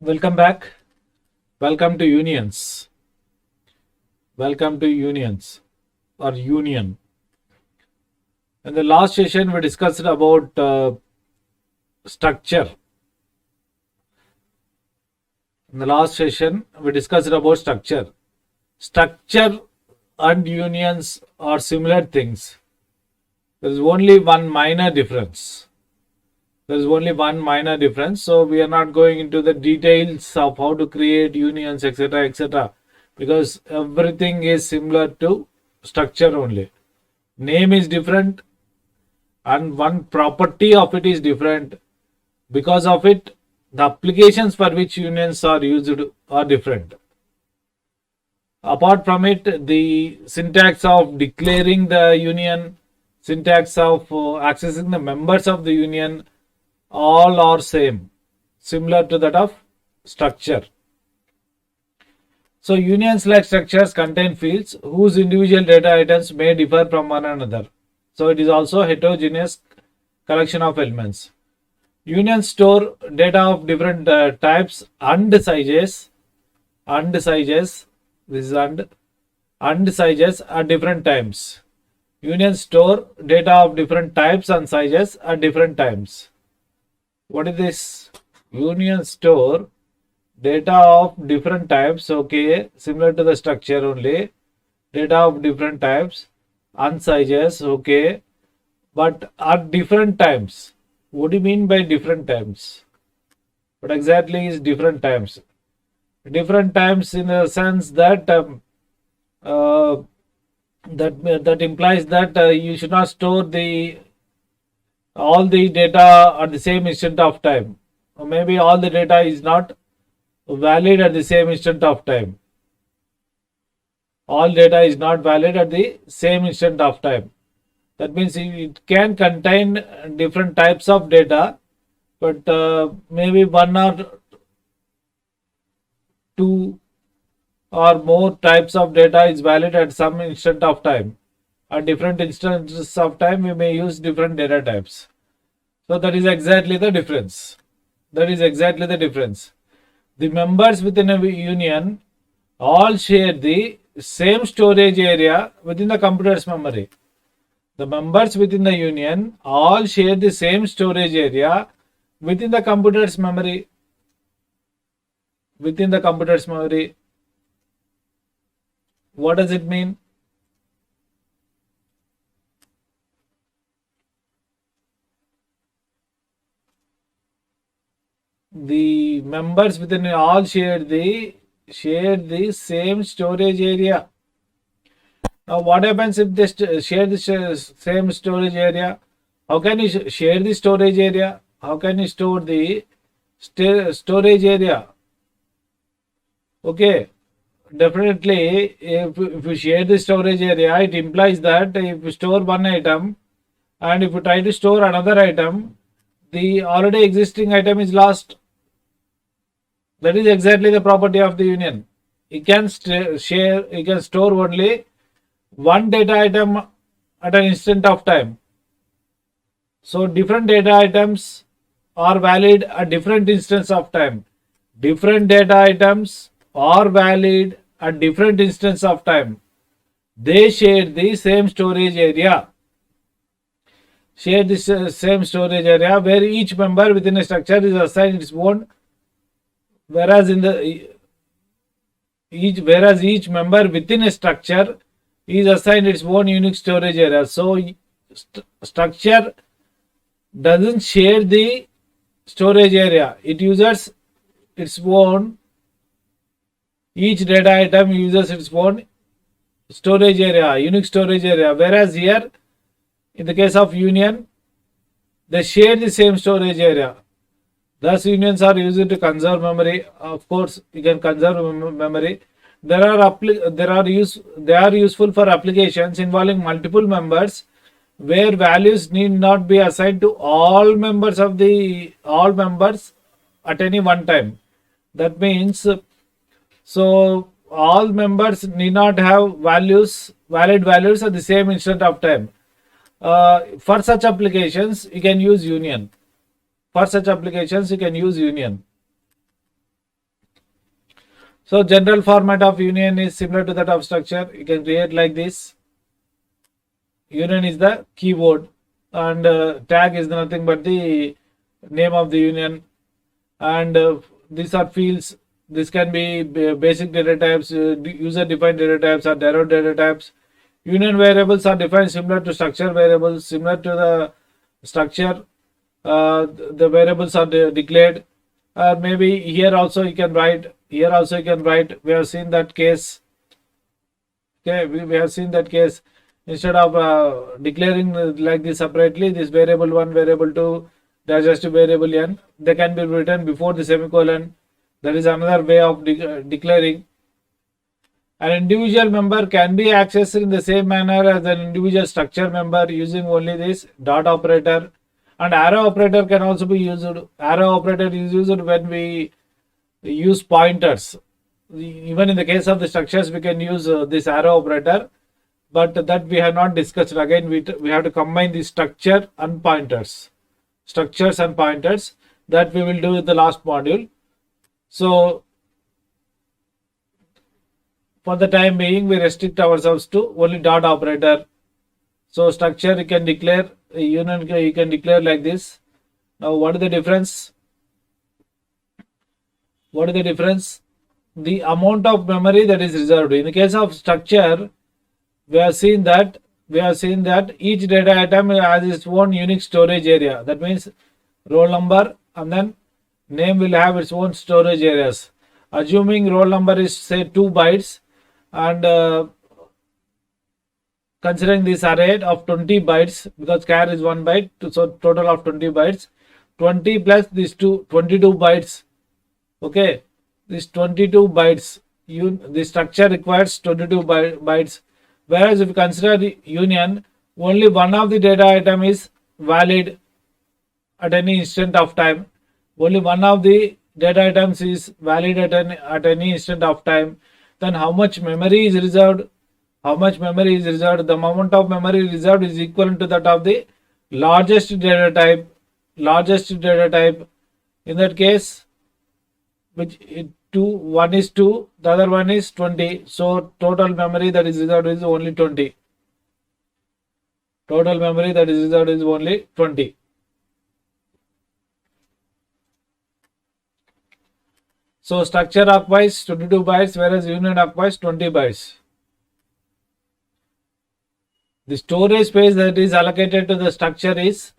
Welcome back. Welcome to unions. Welcome to unions or union. In the last session, we discussed about structure. In the last session, we discussed about structure. Structure and unions are similar things. There is only one minor difference. So we are not going into the details of how to create unions, etc., because everything is similar to structure only. Name is different and one property of it is different. Because of it, the applications for which unions are used are different. Apart from it, the syntax of declaring the union, syntax of accessing the members of the union, all are similar to that of structure. So unions like structures contain fields whose individual data items may differ from one another. So it is also a heterogeneous collection of elements. Unions store data of different types and sizes. This is and sizes at different times. Unions store data of different types and sizes at different times. What is this? Union store data of different types, okay, similar to the structure only. Data of different types and sizes, okay, but at different times. What do you mean by different times? What exactly is different times? Different times in the sense that that implies that you should not store all the data at the same instant of time, or maybe all the data is not valid at the same instant of time. All data is not valid at the same instant of time. That means it can contain different types of data, but maybe one or two or more types of data is valid at some instant of time. At different instances of time, we may use different data types. So that is exactly the difference. The members within a union all share the same storage area within the computer's memory. The members within the union all share the same storage area within the computer's memory. What does it mean? The members within all share the same storage area. Now, what happens if they share the same storage area? How can you share the storage area? How can you store the storage area? Okay, definitely, if you share the storage area, it implies that if you store one item and if you try to store another item, the already existing item is lost. That is exactly the property of the union. You can store only one data item at an instant of time. So different data items are valid at different instance of time. Different data items are valid at different instance of time. They share the same storage area. Where each member within a structure is assigned its own, whereas each member within a structure is assigned its own unique storage area. So structure doesn't share the storage area. It uses its own. Each data item uses its own storage area, unique storage area. Whereas here, in the case of union, they share the same storage area. Thus, unions are used to conserve memory. Of course, you can conserve memory. They are useful for applications involving multiple members, where values need not be assigned to all members at any one time. That means, so all members need not have valid values at the same instant of time. For such applications, you can use union. So general format of union is similar to that of structure. You can create like this. Union is the keyword, and tag is nothing but the name of the union, and these are fields. This can be basic data types, user defined data types, or derived data types. Union variables are defined similar to structure variables. Similar to the structure, the variables are declared. Maybe here also you can write. Here also you can write. We have seen that case. Okay, we have seen that case. Instead of declaring like this separately, this variable 1, variable 2, dash dash to variable n, they can be written before the semicolon. That is another way of declaring. An individual member can be accessed in the same manner as an individual structure member using only this dot operator, and arrow operator can also be used. Arrow operator is used when we use pointers. Even in the case of the structures, we can use this arrow operator, but that we have not discussed. Again, we have to combine the structure and pointers. Structures and pointers, that we will do in the last module. So for the time being, we restrict ourselves to only dot operator. So structure you can declare, union you can declare like this. Now what is the difference? What is the difference? The amount of memory that is reserved. In the case of structure, we have seen that each data item has its own unique storage area. That means roll number and then name will have its own storage areas. Assuming roll number is say 2 bytes, and considering this array of 20 bytes, because char is 1 byte, so total of 20 bytes, 20 plus these 22 bytes. Okay, this 22 bytes, the structure requires 22 bytes. Whereas if you consider the union, only one of the data item is valid at any instant of time. Only one of the data items is valid at any instant of time. Then how much memory is reserved? How much memory is reserved? The amount of memory reserved is equivalent to that of the largest data type. Largest data type. In that case, one is 2, the other one is 20. So total memory that is reserved is only 20. Total memory that is reserved is only 20. So structure occupies 22 bytes, whereas union occupies 20 bytes. The storage space that is allocated to the structure is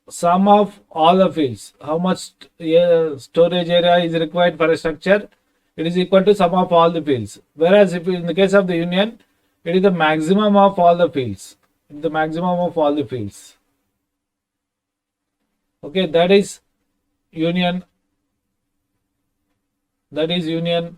sum of all the fields. How much storage area is required for a structure? It is equal to sum of all the fields. Whereas if in the case of the union, it is the maximum of all the fields. The maximum of all the fields. Okay, that is union. That is union.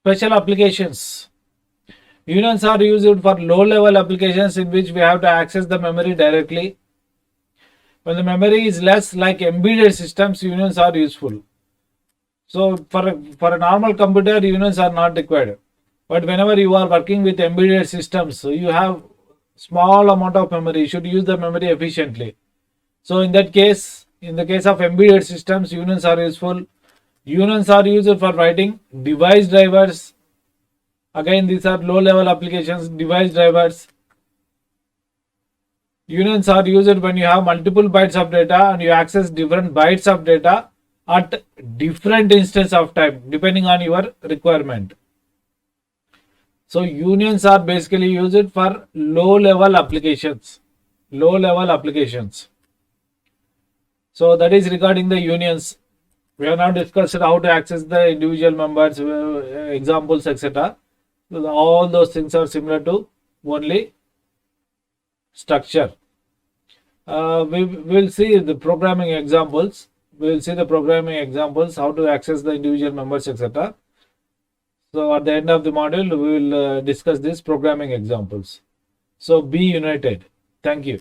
Special applications. Unions are used for low-level applications in which we have to access the memory directly. When the memory is less, like embedded systems, unions are useful. So for a normal computer, unions are not required. But whenever you are working with embedded systems, so you have small amount of memory. You should use the memory efficiently. So in that case, in the case of embedded systems, unions are useful. Unions are used for writing device drivers. Again, these are low-level applications, device drivers. Unions are used when you have multiple bytes of data and you access different bytes of data at different instance of time, depending on your requirement. So unions are basically used for low-level applications. Low-level applications. So that is regarding the unions. We have now discussed how to access the individual members, examples, etc. So all those things are similar to only structure. We will see the programming examples. We will see the programming examples, how to access the individual members, etc. So at the end of the module, we will discuss these programming examples. So be united. Thank you.